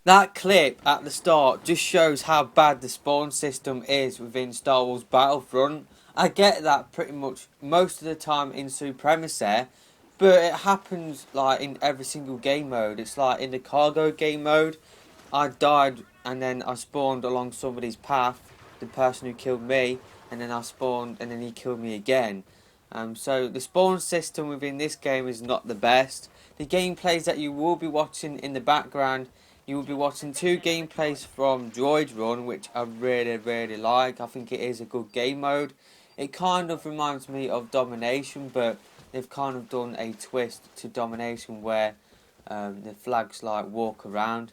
That clip at the start just shows how bad the spawn system is within Star Wars Battlefront. I get that pretty much most of the time in Supremacy, but it happens like in every single game mode. It's like in the cargo game mode, I died and then I spawned along somebody's path, the person who killed me, and then I spawned and then he killed me again. So the spawn system within this game is not the best. The gameplays that you will be watching in the background, you will be watching two gameplays from Droid Run, which I really like. I think it is a good game mode. It kind of reminds me of Domination, but they've kind of done a twist to Domination where the flags like walk around.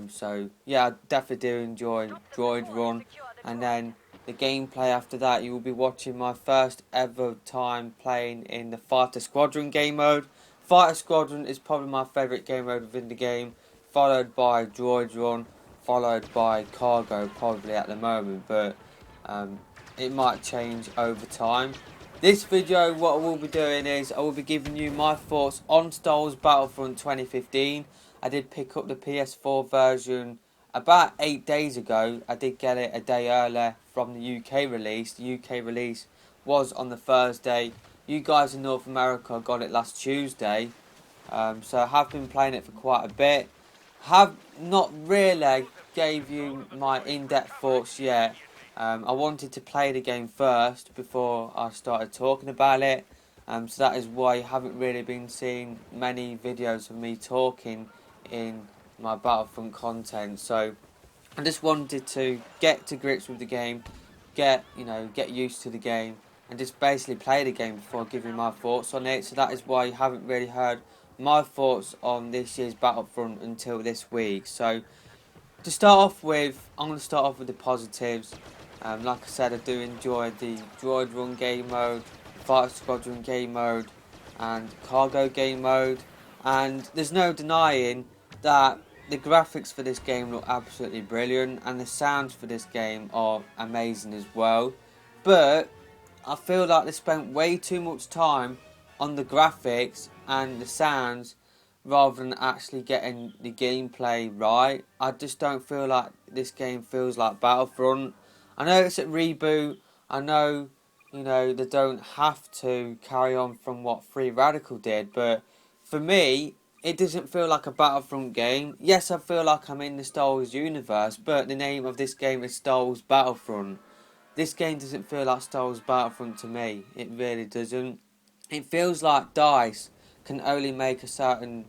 So yeah, I definitely do enjoy Droid Run, and then the gameplay after that, you will be watching my first ever time playing in the Fighter Squadron game mode. Fighter Squadron is probably my favourite game mode within the game, followed by Droid Run, followed by Cargo probably at the moment, but it might change over time. This video, what I will be doing is I will be giving you my thoughts on Star Wars Battlefront 2015. I did pick up the PS4 version about 8 days ago. I did get it a day earlier from the UK release. The UK release was on the Thursday. You guys in North America got it last Tuesday. So I have been playing it for quite a bit. Have not really gave you my in-depth thoughts yet. I wanted to play the game first before I started talking about it. So that is why you haven't really been seeing many videos of me talking in my Battlefront content. So I just wanted to get to grips with the game, get used to the game, and just basically play the game before giving my thoughts on it. So that is why you haven't really heard my thoughts on this year's Battlefront until this week. So to start off with, I'm going to start off with the positives. Like I said, I do enjoy the Droid Run game mode, Fighter Squadron game mode, and Cargo game mode. And there's no denying that the graphics for this game look absolutely brilliant, and the sounds for this game are amazing as well. But I feel like they spent way too much time on the graphics and the sounds rather than actually getting the gameplay right. I just don't feel like this game feels like Battlefront. I know it's a reboot. I know, they don't have to carry on from what Free Radical did, but for me, it doesn't feel like a Battlefront game. Yes, I feel like I'm in the Star Wars universe, but the name of this game is Star Wars Battlefront. This game doesn't feel like Star Wars Battlefront to me. It really doesn't. It feels like DICE can only make a certain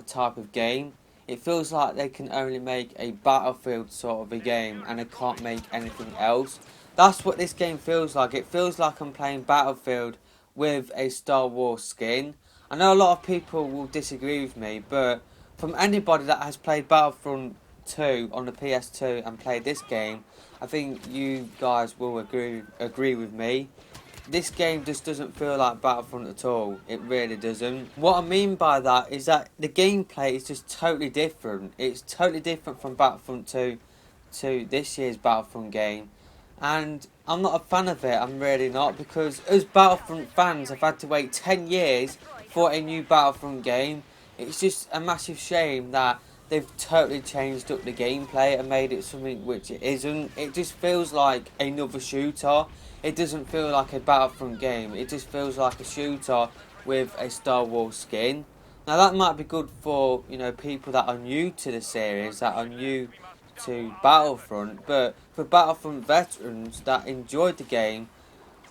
type of game. It feels like they can only make a Battlefield sort of a game and they can't make anything else. That's what this game feels like. It feels like I'm playing Battlefield with a Star Wars skin. I know a lot of people will disagree with me, but from anybody that has played Battlefront 2 on the PS2 and played this game, I think you guys will agree with me. This game just doesn't feel like Battlefront at all. It really doesn't. What I mean by that is that the gameplay is just totally different. It's totally different from Battlefront 2 to this year's Battlefront game. And I'm not a fan of it, I'm really not, because as Battlefront fans I've had to wait 10 years for a new Battlefront game. It's just a massive shame that they've totally changed up the gameplay and made it something which it isn't. It just feels like another shooter. It doesn't feel like a Battlefront game. It just feels like a shooter with a Star Wars skin. Now that might be good for people that are new to the series, that are new to Battlefront, but for Battlefront veterans that enjoyed the game,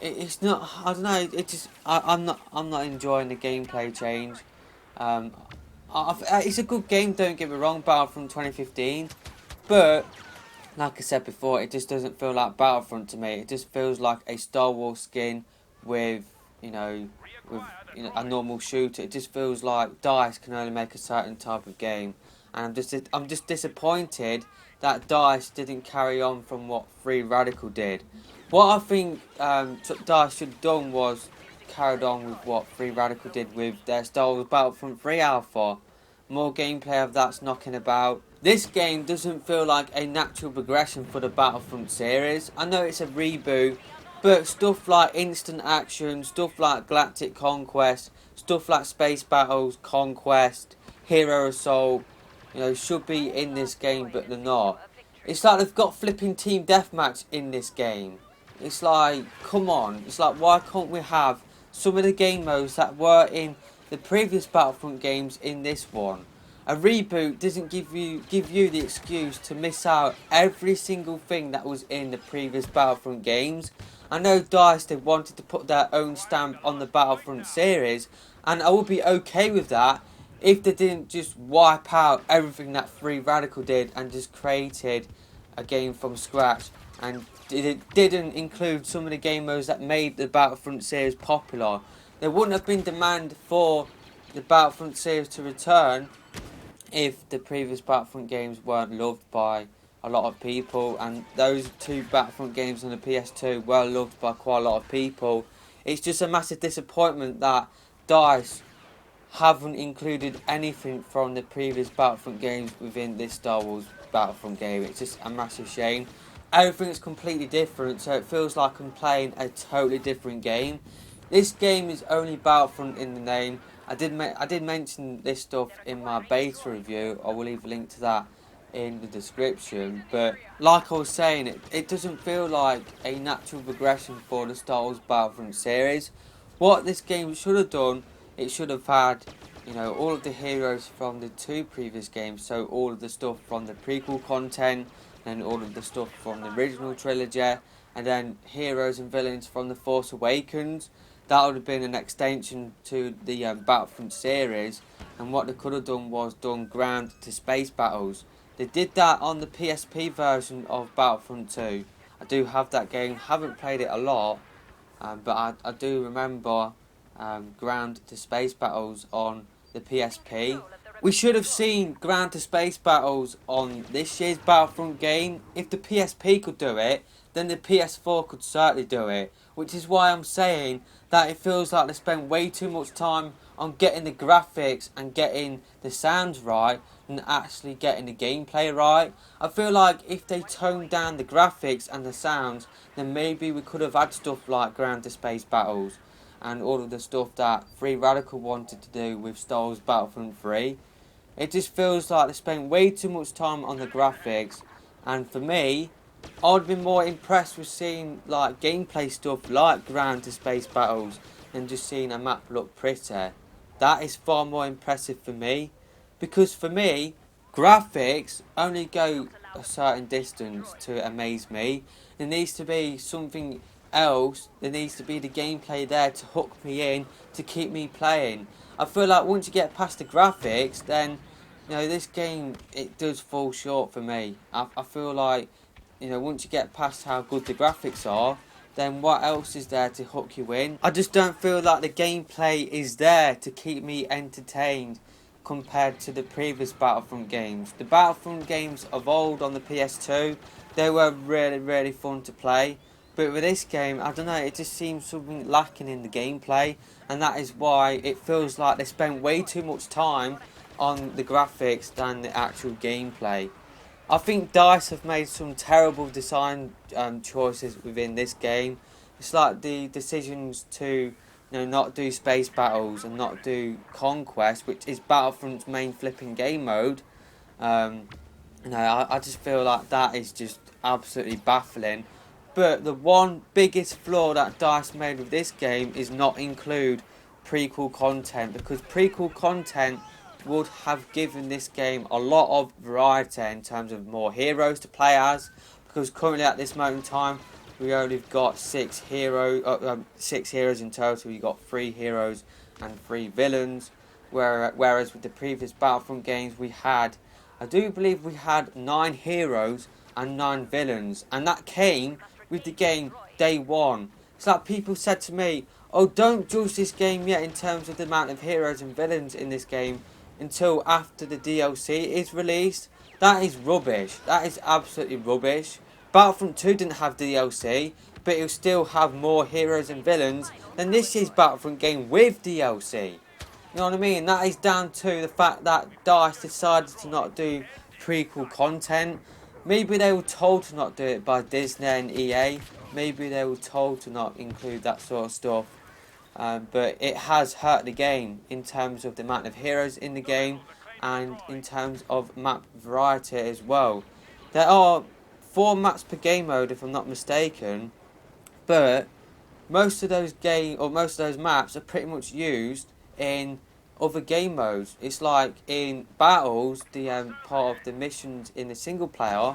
it's not. I don't know. It just I'm not enjoying the gameplay change. Um, it's a good game. Don't get me wrong, Battlefront 2015, but like I said before, it just doesn't feel like Battlefront to me. It just feels like a Star Wars skin with a normal shooter. It just feels like DICE can only make a certain type of game, and I'm just disappointed that DICE didn't carry on from what Free Radical did. What I think DICE should have done was carried on with what Free Radical did with their Star Wars Battlefront 3 Alpha. More gameplay of that's knocking about. This game doesn't feel like a natural progression for the Battlefront series. I know it's a reboot, but stuff like instant action, stuff like Galactic Conquest, stuff like Space Battles, Conquest, Hero Assault, should be in this game, but they're not. It's like they've got flipping Team Deathmatch in this game. It's like, come on. It's like, why can't we have some of the game modes that were in the previous Battlefront games in this one? A reboot doesn't give you the excuse to miss out every single thing that was in the previous Battlefront games. I know DICE, they wanted to put their own stamp on the Battlefront series, and I would be okay with that if they didn't just wipe out everything that Free Radical did and just created a game from scratch, and it didn't include some of the game modes that made the Battlefront series popular. There wouldn't have been demand for the Battlefront series to return if the previous Battlefront games weren't loved by a lot of people, and those two Battlefront games on the PS2 were loved by quite a lot of people. It's just a massive disappointment that DICE haven't included anything from the previous Battlefront games within this Star Wars Battlefront game. It's just a massive shame. Everything's completely different, so it feels like I'm playing a totally different game. This game is only Battlefront in the name. I did mention this stuff in my beta review. I will leave a link to that in the description. But like I was saying, it doesn't feel like a natural progression for the Star Wars Battlefront series. What this game should have done, it should have had, all of the heroes from the two previous games. So all of the stuff from the prequel content, and all of the stuff from the original trilogy, and then heroes and villains from the Force Awakens. That would have been an extension to the Battlefront series, and what they could have done was done ground to space battles. They did that on the PSP version of Battlefront 2. I do have that game, haven't played it a lot, but I do remember ground to space battles on the PSP. We should have seen ground to space battles on this year's Battlefront game. If the PSP could do it, then the PS4 could certainly do it. Which is why I'm saying that it feels like they spent way too much time on getting the graphics and getting the sounds right than actually getting the gameplay right. I feel like if they toned down the graphics and the sounds, then maybe we could have had stuff like ground to space battles and all of the stuff that Free Radical wanted to do with Star Wars Battlefront 3. It just feels like they spent way too much time on the graphics, and for me, I'd be more impressed with seeing like gameplay stuff like ground to space battles than just seeing a map look pretty. That is far more impressive for me, because for me, graphics only go a certain distance to amaze me. There needs to be something else. There needs to be the gameplay there to hook me in, to keep me playing. I feel like once you get past the graphics, then this game, it does fall short for me. I feel like once you get past how good the graphics are, then what else is there to hook you in? I just don't feel like the gameplay is there to keep me entertained compared to the previous Battlefront games. The Battlefront games of old on the PS2, they were really, really fun to play. But with this game, I don't know, it just seems something lacking in the gameplay, and that is why it feels like they spent way too much time on the graphics than the actual gameplay. I think DICE have made some terrible design choices within this game. It's like the decisions to not do space battles and not do Conquest, which is Battlefront's main flipping game mode. I just feel like that is just absolutely baffling. But the one biggest flaw that DICE made with this game is not include prequel content, because prequel content would have given this game a lot of variety in terms of more heroes to play as, because currently at this moment in time we only got 6 heroes in total. You got 3 heroes and 3 villains, whereas with the previous Battlefront games I do believe we had 9 heroes and 9 villains, and that came with the game day one. It's like people said to me, oh, don't judge this game yet in terms of the amount of heroes and villains in this game until after the DLC is released. That is rubbish. That is absolutely rubbish. Battlefront 2 didn't have DLC. but it'll still have more heroes and villains than this year's Battlefront game with DLC. You know what I mean? That is down to the fact that DICE decided to not do prequel content. Maybe they were told to not do it by Disney and EA. Maybe they were told to not include that sort of stuff. But it has hurt the game in terms of the amount of heroes in the game and in terms of map variety as well. There are 4 maps per game mode if I'm not mistaken, but most of those maps are pretty much used in other game modes. It's like in battles, the part of the missions in the single player,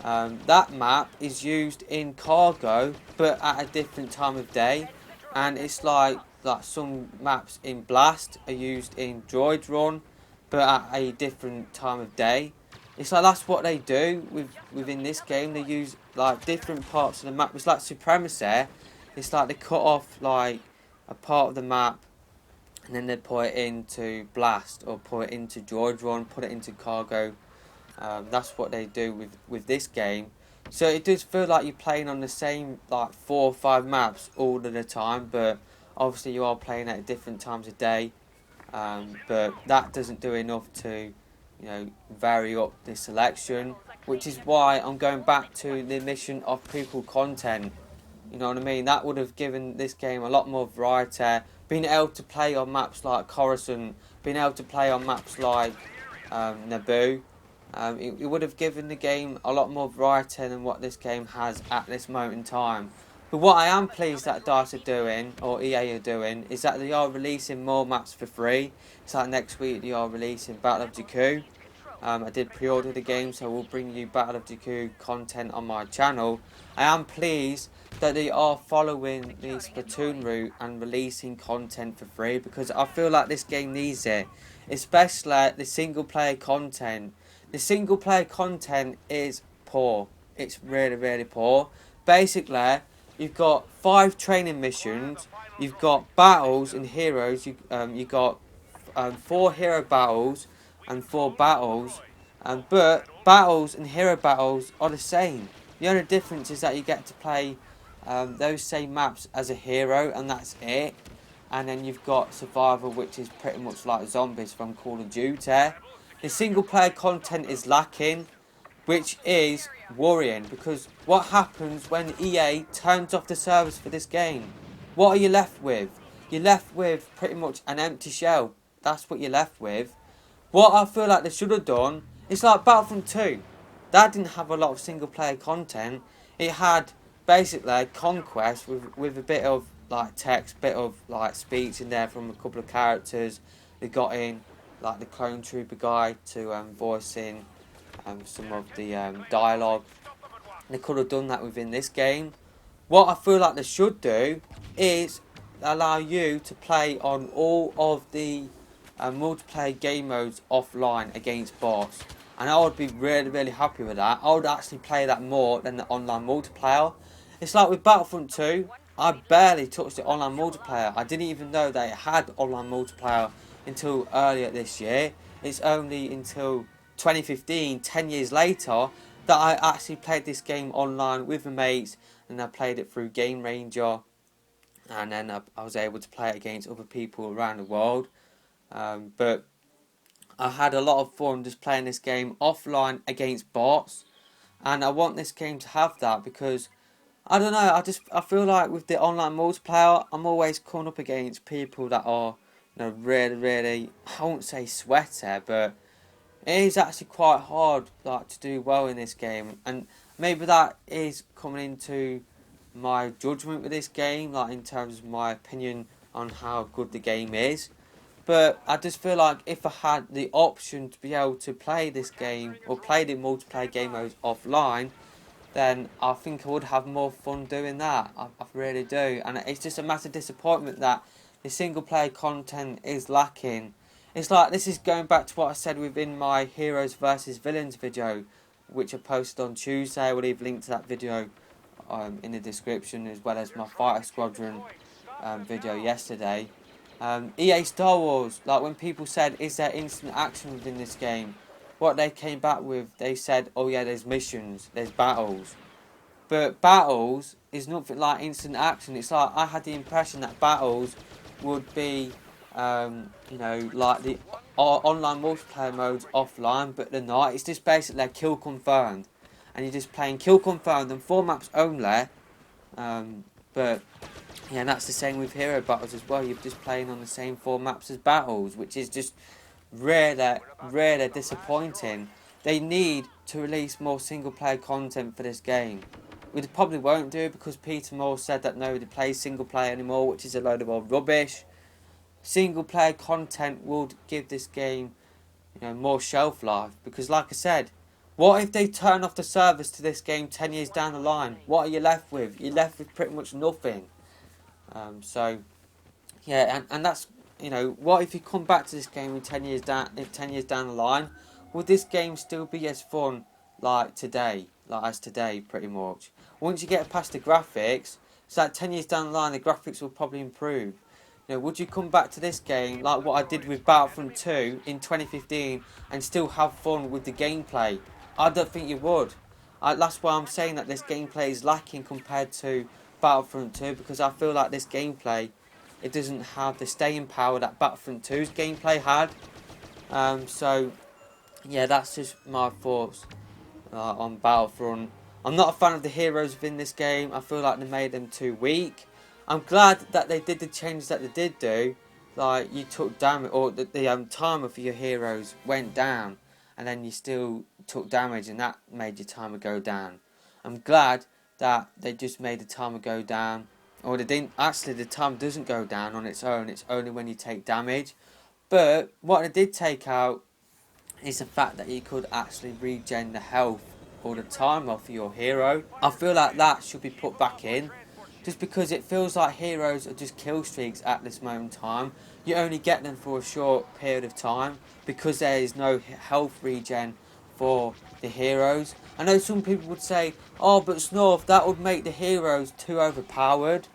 that map is used in cargo but at a different time of day. And it's like some maps in Blast are used in Droid Run but at a different time of day. It's like that's what they do within this game. They use like different parts of the map. It's like Supremacy. It's like they cut off like a part of the map and then they put it into Blast or put it into Droid Run, put it into cargo. That's what they do with this game. So it does feel like you're playing on the same like 4 or 5 maps all of the time, but obviously you are playing at different times of day. But that doesn't do enough to, vary up the selection, which is why I'm going back to the mission of prequel content. You know what I mean? That would have given this game a lot more variety. Being able to play on maps like Coruscant, being able to play on maps like Naboo. It would have given the game a lot more variety than what this game has at this moment in time. But what I am pleased that DICE are doing, or EA are doing, is that they are releasing more maps for free. It's like next week they are releasing Battle of Jakku. I did pre-order the game, so we'll bring you Battle of Jakku content on my channel. I am pleased that they are following the Splatoon route and releasing content for free, because I feel like this game needs it, especially the single player content. The single player content is poor. It's really, really poor. Basically, you've got 5 training missions, you've got battles and heroes, you've got 4 hero battles and 4 battles, but battles and hero battles are the same. The only difference is that you get to play those same maps as a hero, and that's it. And then you've got survival, which is pretty much like zombies from Call of Duty. The single player content is lacking, which is worrying, because what happens when EA turns off the service for this game? What are you left with? You're left with pretty much an empty shell. That's what you're left with. What I feel like they should have done, it's like Battlefront 2. That didn't have a lot of single player content. It had basically conquest with a bit of like text, bit of like speech in there from a couple of characters. They got in like the clone trooper guy to voice in some of the dialogue. They could have done that within this game. What I feel like they should do is allow you to play on all of the multiplayer game modes offline against bots. And I would be really, really happy with that. I would actually play that more than the online multiplayer. It's like with Battlefront 2, I barely touched the online multiplayer. I didn't even know that it had online multiplayer until earlier this year. It's only until 2015, 10 years later, that I actually played this game online with my mates, and I played it through Game Ranger, and then I was able to play it against other people around the world. But I had a lot of fun just playing this game offline against bots, and I want this game to have that, because I don't know, I feel like with the online multiplayer, I'm always coming up against people that are, really, really, I won't say sweaty, but it is actually quite hard like to do well in this game, and maybe that is coming into my judgment with this game, like in terms of my opinion on how good the game is. But I just feel like if I had the option to be able to play this game or play the multiplayer game modes offline, then I think I would have more fun doing that. I really do. And it's just a massive disappointment that the single player content is lacking. It's like, this is going back to what I said within my Heroes versus Villains video, which I posted on Tuesday. I will leave a link to that video in the description, as well as my Fighter Squadron video yesterday. EA Star Wars, like when people said, is there instant action within this game? What they came back with, they said, oh yeah, there's missions, there's battles. But battles is nothing like instant action. It's like I had the impression that battles would be, like the online multiplayer modes offline, but they're not. It's just basically a kill confirmed, and you're just playing kill confirmed and 4 maps only. But yeah, and that's the same with hero battles as well. You're just playing on the same 4 maps as battles, which is just really disappointing. They need to release more single player content for this game. We probably won't do it because Peter Moore said that nobody plays single player anymore, which is a load of old rubbish. Single player content would give this game, more shelf life. Because like I said, what if they turn off the servers to this game 10 years down the line? What are you left with? You're left with pretty much nothing. And that's, what if you come back to this game in 10 years down the line? Would this game still be as fun like as today pretty much? Once you get past the graphics, it's like 10 years down the line the graphics will probably improve. Would you come back to this game like what I did with Battlefront 2 in 2015 and still have fun with the gameplay? I don't think you would. That's why I'm saying that this gameplay is lacking compared to Battlefront 2, because I feel like this gameplay, it doesn't have the staying power that Battlefront 2's gameplay had. That's just my thoughts on Battlefront. I'm not a fan of the heroes within this game. I feel like they made them too weak. I'm glad that they did the changes that they did do. Like, you took damage, or the timer for your heroes went down, and then you still took damage, and that made your timer go down. I'm glad that they just made the timer go down. Or they didn't. Actually, the timer doesn't go down on its own. It's only when you take damage. But what they did take out is the fact that you could actually regen the health or the timer for your hero. I feel like that should be put back in, just because it feels like heroes are just kill streaks at this moment in time. You only get them for a short period of time because there is no health regen for the heroes. I know some people would say, oh, but Snorf, that would make the heroes too overpowered.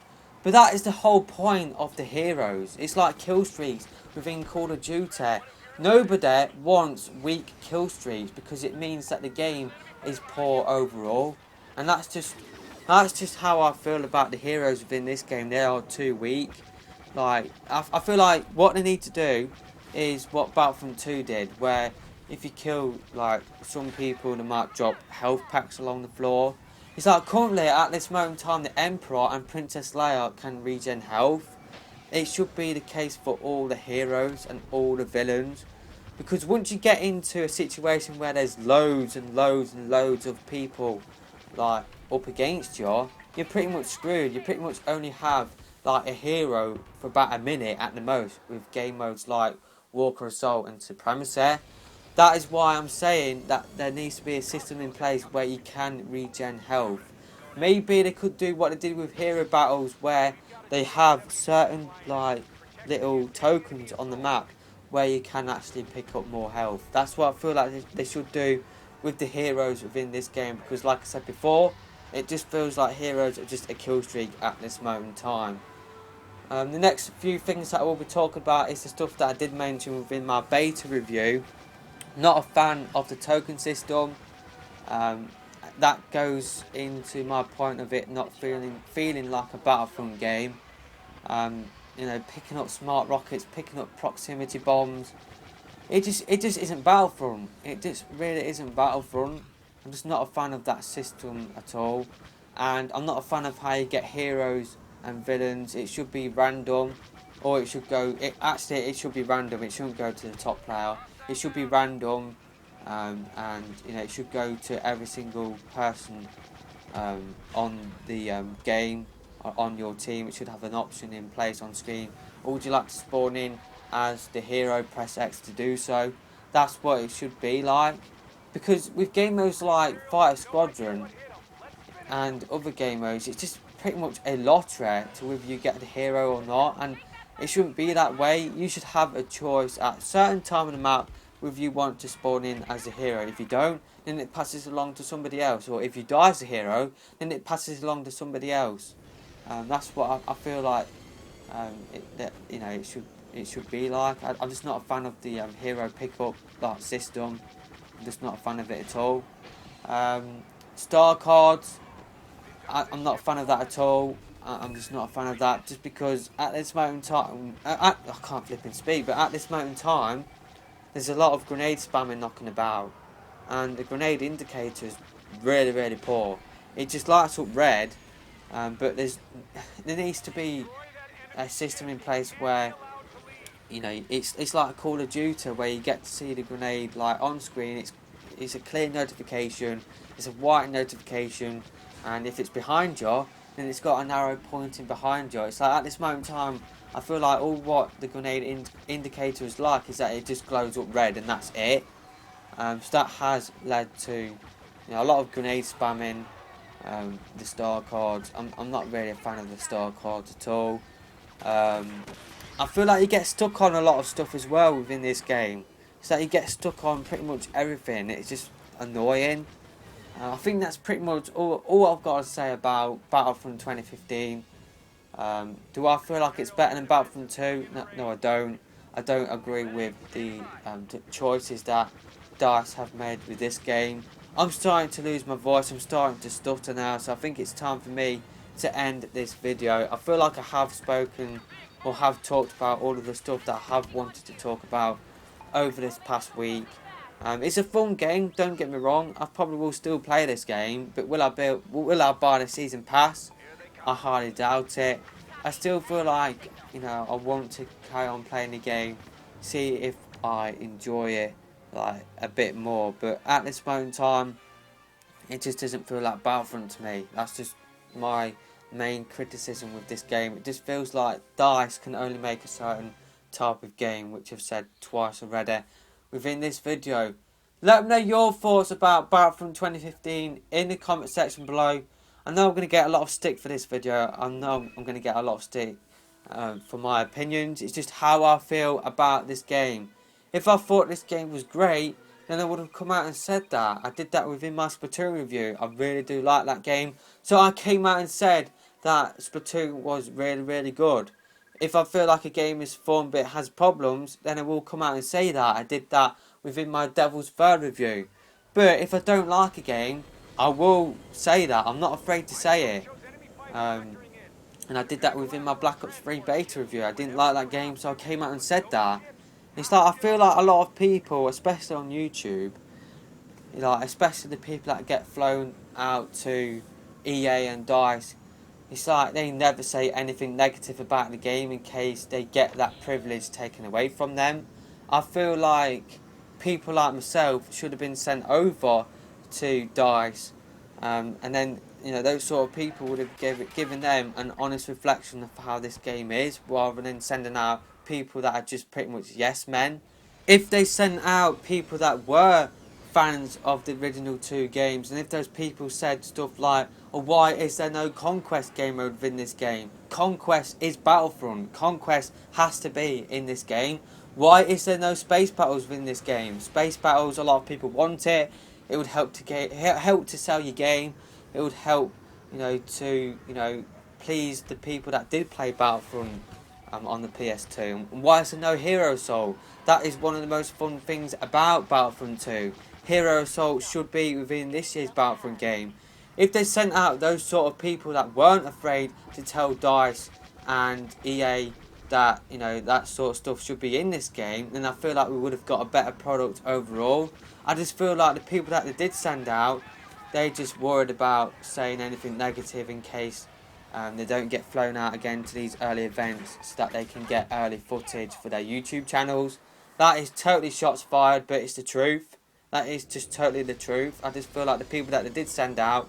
But that is the whole point of the heroes. It's like kill streaks within Call of Duty. Nobody wants weak kill streaks because it means that the game is poor overall. And that's just how I feel about the heroes within this game. They are too weak. Like, I feel like what they need to do is what Battlefront 2 did, where if you kill like some people, they might drop health packs along the floor. It's like currently at this moment in time, the Emperor and Princess Leia can regen health. It should be the case for all the heroes and all the villains, because once you get into a situation where there's loads and loads and loads of people like up against you, you're pretty much screwed. You pretty much only have like a hero for about a minute at the most, with game modes like Walker Assault and Supremacy. That is why I'm saying that there needs to be a system in place where you can regen health. Maybe they could do what they did with hero battles, where they have certain like little tokens on the map where you can actually pick up more health. That's what I feel like they should do with the heroes within this game, because like I said before, it just feels like heroes are just a kill streak at this moment in time. The next few things that I will be talking about is the stuff that I did mention within my beta review. Not a fan of the token system. That goes into my point of it not feeling like a Battlefront game. Picking up smart rockets, picking up proximity bombs. It just isn't Battlefront. It just really isn't Battlefront. I'm just not a fan of that system at all, and I'm not a fan of how you get heroes and villains. It should be random, or it should go. It should be random. It shouldn't go to the top player. It should be random, and it should go to every single person on the game, on your team. It should have an option in place on screen. Or would you like to spawn in as the hero? Press X to do so. That's what it should be like. Because with game modes like Fighter Squadron and other game modes, it's just pretty much a lottery to whether you get the hero or not, and it shouldn't be that way. You should have a choice at a certain time of the map whether you want to spawn in as a hero. If you don't, then it passes along to somebody else, or if you die as a hero, then it passes along to somebody else. That's what I feel like it should be like. I'm just not a fan of the hero pickup system. I'm just not a fan of it at all. Star cards. I'm not a fan of that at all. I'm just not a fan of that, just because at this moment in time, I can't flip and speak, but at this moment in time, there's a lot of grenade spamming knocking about, and the grenade indicator is really, really poor. It just lights up red, but there needs to be a system in place where, you know, it's like a Call of Duty where you get to see the grenade like on screen. It's a clear notification. It's a white notification, and if it's behind you, then it's got an arrow pointing behind you. It's like at this moment in time, I feel like all what the grenade indicator is like is that it just glows up red and that's it. So that has led to, you know, a lot of grenade spamming. The star cards. I'm not really a fan of the star cards at all. I feel like you get stuck on a lot of stuff as well within this game. It's like you get stuck on pretty much everything. It's just annoying. I think that's pretty much all I've got to say about Battlefront 2015. Do I feel like it's better than Battlefront 2? No, I don't. I don't agree with the choices that DICE have made with this game. I'm starting to lose my voice. I'm starting to stutter now, so I think it's time for me to end this video. I feel like I have spoken or have talked about all of the stuff that I have wanted to talk about over this past week. It's a fun game, don't get me wrong. I probably will still play this game, but will I buy the season pass? I highly doubt it. I still feel like, you know, I want to carry on playing the game, see if I enjoy it like a bit more. But at this moment in time, it just doesn't feel like Battlefront to me. That's just my main criticism with this game. It just feels like DICE can only make a certain type of game, which I've said twice already within this video. Let me know your thoughts about Battlefront 2015 in the comment section below. I know I'm going to get a lot of stick for this video. I know I'm going to get a lot of stick for my opinions. It's just how I feel about this game. If I thought this game was great, then I would have come out and said that. I did that within my Splatoon review. I really do like that game. So I came out and said that Splatoon was really, really good. If I feel like a game is fun but it has problems, then I will come out and say that. I did that within my Devil's Third review. But if I don't like a game, I will say that. I'm not afraid to say it. And I did that within my Black Ops 3 beta review. I didn't like that game, so I came out and said that. It's like I feel like a lot of people, especially on YouTube, you know, especially the people that get flown out to EA and DICE, it's like they never say anything negative about the game in case they get that privilege taken away from them. I feel like people like myself should have been sent over to DICE, and then, you know, those sort of people would have given them an honest reflection of how this game is, rather than sending out people that are just pretty much yes men. If they sent out people that were fans of the original two games, and if those people said stuff like, oh, why is there no Conquest game mode within this game? Conquest is Battlefront. Conquest has to be in this game. Why is there no space battles within this game? Space battles, a lot of people want it. It would help to sell your game. It would help, you know, to, you know, please the people that did play Battlefront on the PS2. And why is there no Hero Assault? That is one of the most fun things about Battlefront 2. Hero Assault should be within this year's Battlefront game. If they sent out those sort of people that weren't afraid to tell DICE and EA that, you know, that sort of stuff should be in this game, then I feel like we would have got a better product overall. I just feel like the people that they did send out, they just worried about saying anything negative in case they don't get flown out again to these early events, so that they can get early footage for their YouTube channels. That is totally shots fired, but it's the truth. That is just totally the truth. I just feel like the people that they did send out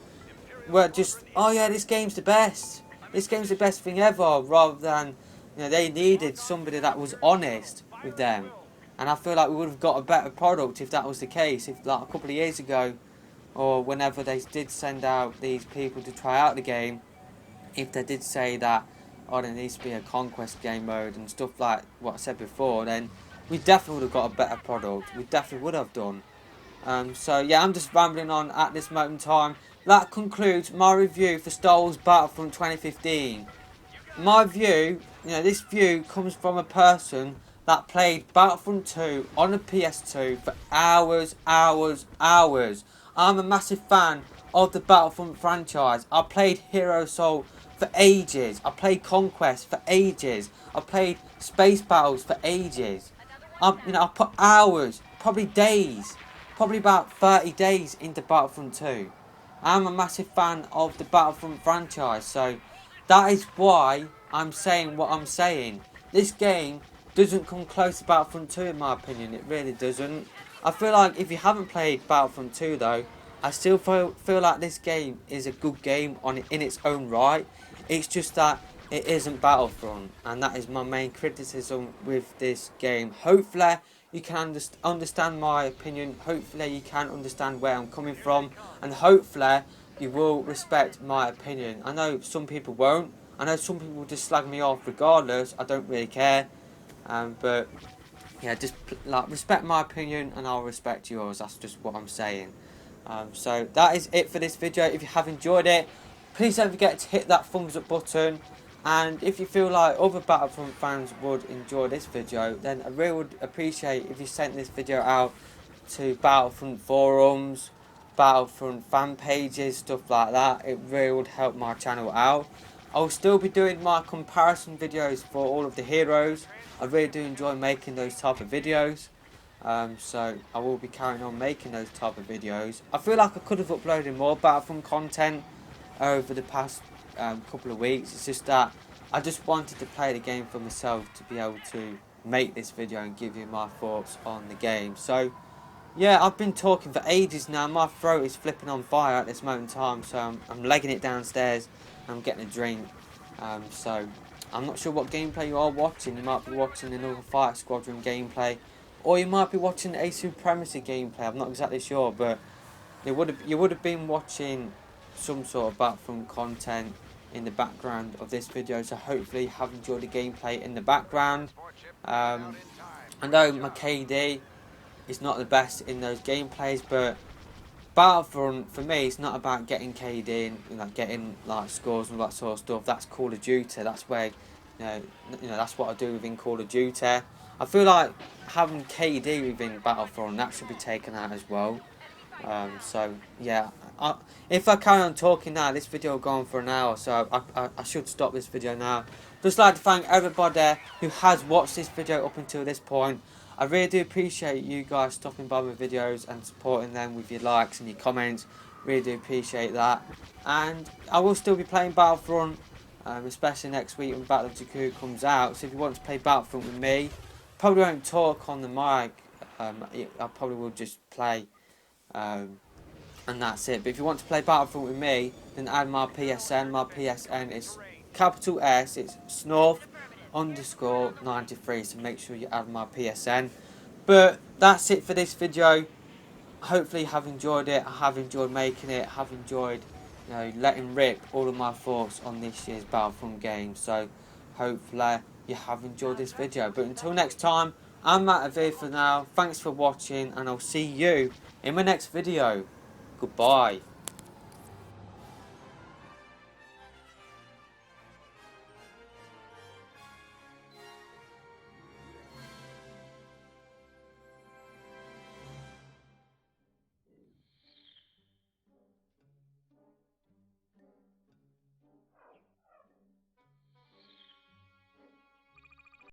were just, oh yeah, this game's the best. This game's the best thing ever, rather than, you know, they needed somebody that was honest with them. And I feel like we would have got a better product if that was the case. If, like, a couple of years ago, or whenever they did send out these people to try out the game, if they did say that, oh, there needs to be a Conquest game mode and stuff like what I said before, then we definitely would have got a better product. We definitely would have done. So yeah, I'm just rambling on at this moment in time. That concludes my review for Star Wars Battlefront 2015. My view, you know, this view comes from a person that played Battlefront 2 on the PS2 for hours. I'm a massive fan of the Battlefront franchise. I played Hero Assault for ages. I played Conquest for ages. I played Space Battles for ages. I put hours, probably days, probably about 30 days into Battlefront 2. I'm a massive fan of the Battlefront franchise, so that is why I'm saying what I'm saying. This game doesn't come close to Battlefront 2 in my opinion, it really doesn't. I feel like if you haven't played Battlefront 2 though, I still feel like this game is a good game in its own right. It's just that it isn't Battlefront, and that is my main criticism with this game. Hopefully you can understand my opinion, hopefully you can understand where I'm coming from, and hopefully you will respect my opinion. I know some people won't, I know some people will just slag me off regardless, I don't really care, but yeah, just respect my opinion and I'll respect yours, that's just what I'm saying. So that is it for this video. If you have enjoyed it, please don't forget to hit that thumbs up button, and if you feel like other Battlefront fans would enjoy this video, then I really would appreciate if you sent this video out to Battlefront forums, Battlefront fan pages, stuff like that. It really would help my channel out. I'll still be doing my comparison videos for all of the heroes. I really do enjoy making those type of videos. So I will be carrying on making those type of videos. I feel like I could have uploaded more Battlefront content over the past couple of weeks. It's just that I just wanted to play the game for myself to be able to make this video and give you my thoughts on the game. So yeah, I've been talking for ages now. My throat is flipping on fire at this moment in time, so I'm legging it downstairs. I'm getting a drink. So I'm not sure what gameplay you are watching. You might be watching another Fight Squadron gameplay, or you might be watching a Supremacy gameplay. I'm not exactly sure, but you would have been watching some sort of Battlefront content in the background of this video. So hopefully you have enjoyed the gameplay in the background. I know my KD is not the best in those gameplays, but Battlefront for me it's not about getting KD and getting scores and all that sort of stuff. That's Call of Duty. That's where that's what I do within Call of Duty. I feel like having KD within Battlefront, that should be taken out as well. So yeah, if I carry on talking now, this video will go on for an hour, so I should stop this video now. Just like to thank everybody who has watched this video up until this point. I really do appreciate you guys stopping by my videos and supporting them with your likes and your comments. Really do appreciate that. And I will still be playing Battlefront, especially next week when Battle of Jakku comes out. So if you want to play Battlefront with me, probably won't talk on the mic. I probably will just play, and that's it. But if you want to play Battlefront with me, then add my PSN. My PSN is capital S. It's Snorf_93. So make sure you add my PSN. But that's it for this video. Hopefully you have enjoyed it. I have enjoyed making it. I have enjoyed letting rip all of my thoughts on this year's Battlefront game. So hopefully you have enjoyed this video. But until next time, I'm out of here for now. Thanks for watching, and I'll see you in my next video. Goodbye.